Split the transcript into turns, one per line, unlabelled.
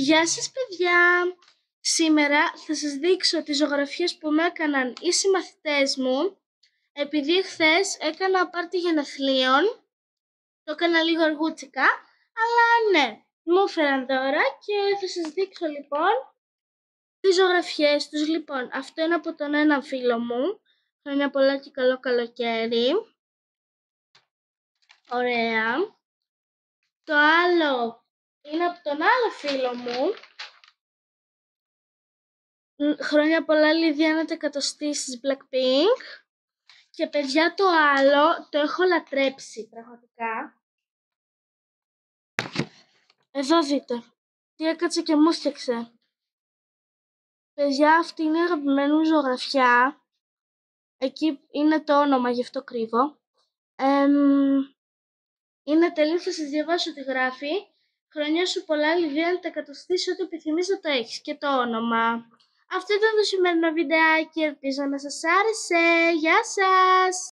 Γεια σας παιδιά! Σήμερα θα σας δείξω τις ζωγραφίες που μου έκαναν οι συμμαθητές μου, επειδή χθες έκανα πάρτι γενεθλίων, το έκανα λίγο αργούτσικα, αλλά ναι, μου έφεραν δώρα και θα σας δείξω λοιπόν τις ζωγραφιές τους. Λοιπόν, αυτό είναι από τον ένα φίλο μου, χρόνια πολλά και καλό καλοκαίρι, ωραία. Το άλλο είναι από τον άλλο φίλο μου, χρόνια πολλά Λιδιάνα τα εκατοστή της Blackpink. Και παιδιά το άλλο το έχω λατρέψει πραγματικά. Εδώ δείτε, τι έκατσε και μου φτιάξε. Παιδιά, αυτή είναι η αγαπημένη μου ζωγραφιά. Εκεί είναι το όνομα, γι' αυτό κρύβω. Είναι τέλειο, θα σας διαβάσω τι γράφει. Χρόνια σου πολλά Λιδιάνα τα εκατοστή, ό,τι επιθυμείς να το έχεις και το όνομα. Αυτό ήταν το σημερινό βιντεάκι, ελπίζω να σας άρεσε. Γεια σας!